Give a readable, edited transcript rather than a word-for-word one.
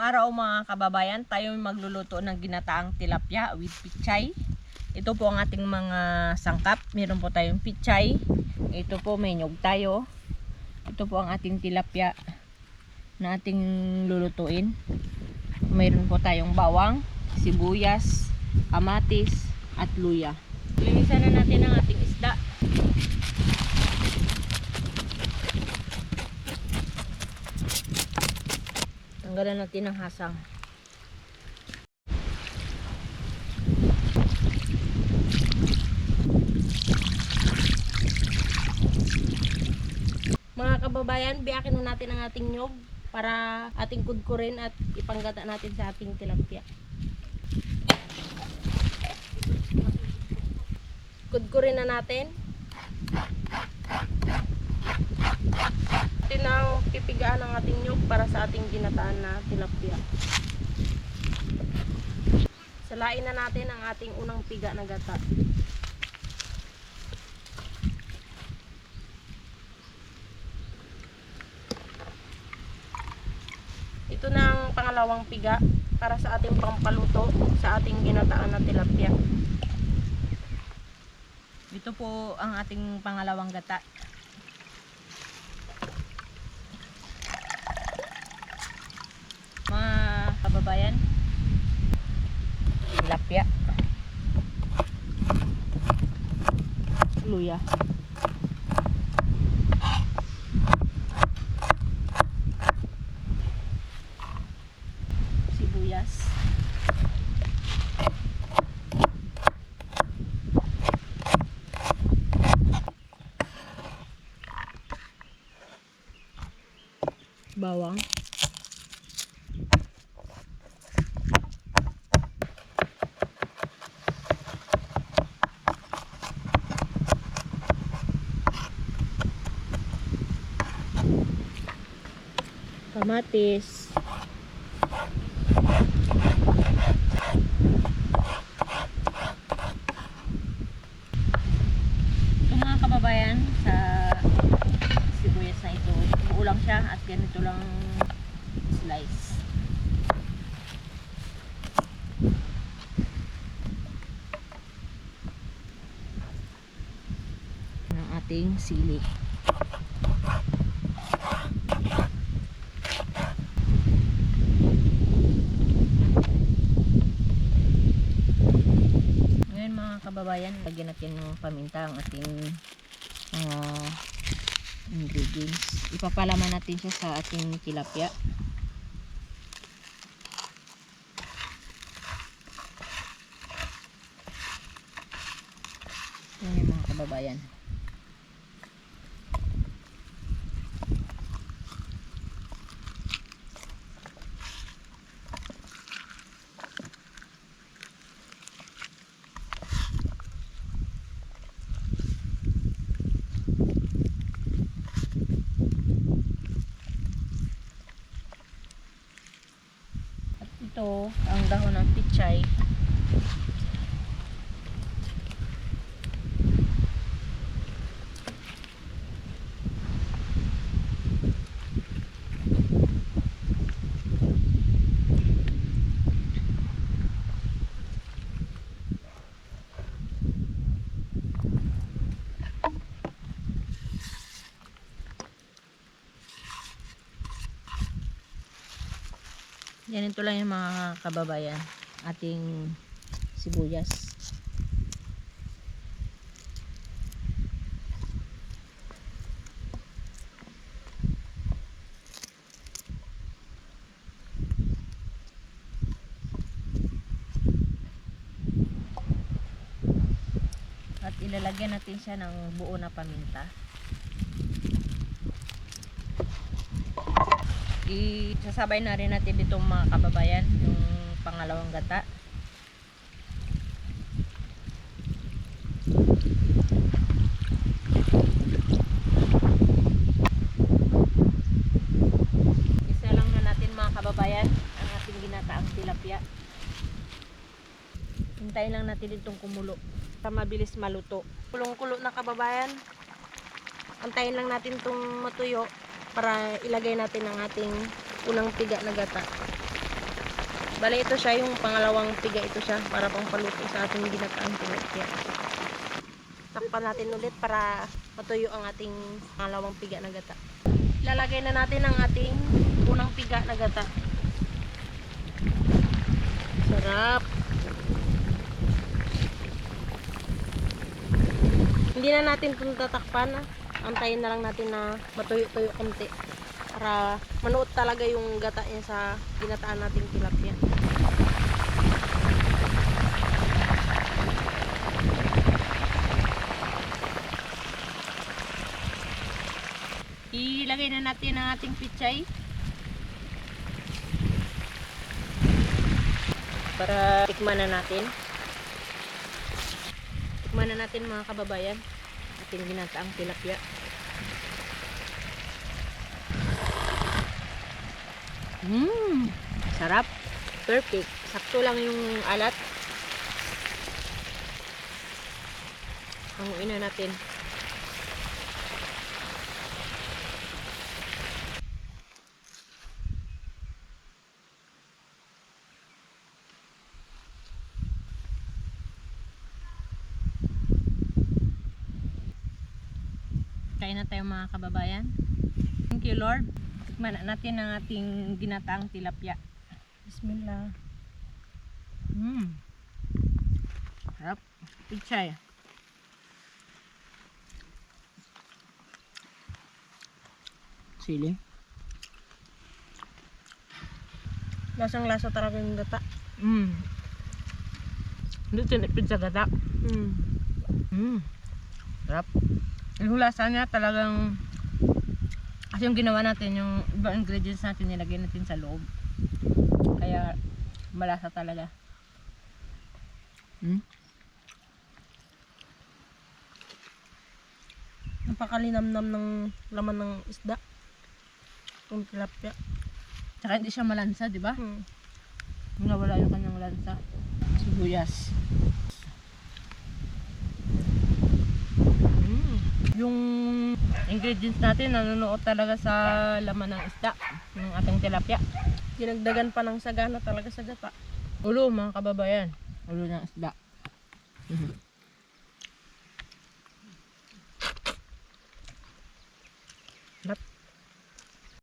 araw mga kababayan, tayo magluluto ng ginataang tilapia with pichay. Ito po ang ating mga sangkap. Meron po tayong pichay. Ito po may nyog tayo. Ito po ang ating tilapia na ating lulutuin. Mayroon po tayong bawang, sibuyas, kamatis at luya. Linisan na natin ang ating isda. Tanggalan natin ang hasang. Mga kababayan, biyakin natin ang ating nyog para ating kudkurin at ipanggata natin sa ating tilapia. Kudkurin na natin. Natin ang pipigaan ng ating nyog para sa ating ginataan na tilapia. Salain na natin ang ating unang piga na gata. Ito na ang pangalawang piga para sa ating pampaluto sa ating ginataan na tilapia. Ito po ang ating pangalawang gata. Mga kababayan, tilapia, luya, sibuyas, bawang, kamatis, ito mga kababayan, sa sibuyas na ito, buo lang siya at ganito lang slice. Ng ating sili. Kababayan, lagyan natin ng paminta ang ating ingredients. Ipapalaman natin siya sa ating tilapia. Yan yung mga kababayan. Ito ang dahon ng pichay. Yan, ito lang yung mga kababayan, ating sibuyas. At ilalagyan natin siya ng buo na paminta. Isasabay na rin natin dito mga kababayan yung pangalawang gata. Isa lang na natin mga kababayan ang ating ginataang tilapia. Hintayin lang natin itong kumulo para mabilis maluto. Kulong-kulo na kababayan. Antayin lang natin itong matuyo para ilagay natin ang ating unang piga na gata. Bale, ito siya yung pangalawang piga. Ito siya para pang paluto sa ating ginataang tilapia. Takpan natin ulit para matuyo ang ating pangalawang piga na gata. Lalagay na natin ang ating unang piga na gata. Sarap. Hindi na natin itong tatakpan. Antayin na lang natin na matuyo-tuyo konti para manuot talaga yung gata niya sa ginataan nating tilapia. Ilagay na natin ang ating pichay para tikman na natin. Tikman na natin mga kababayan ating ginataang tilapia. Sarap. Perfect. Sakto lang yung alat. Hanguin na natin. Kain na tayo mga kababayan. Thank you Lord. Tikman na natin ang ating ginataang tilapia. Bismillah. Sarap. Pichay. Sili. Lasang lasa talaga yung gata. Hindi tinipid sa gata. Sarap. Yung lasa niya talagang kasi yung ginawa natin, yung ibang ingredients natin nilagay natin sa loob. Kaya malasa talaga. Napakalinamnam ng laman ng isda. Yung tilapia. Tsaka hindi siya malansa, di ba? Nawala yung kanyang lansa. Sibuyas. Yung ingredients natin nanunuot talaga sa laman ng isda ng ating tilapia. Dinagdagan pa ng sagana talaga sa gata. Ulo mga kababayan. Ulo ng isda.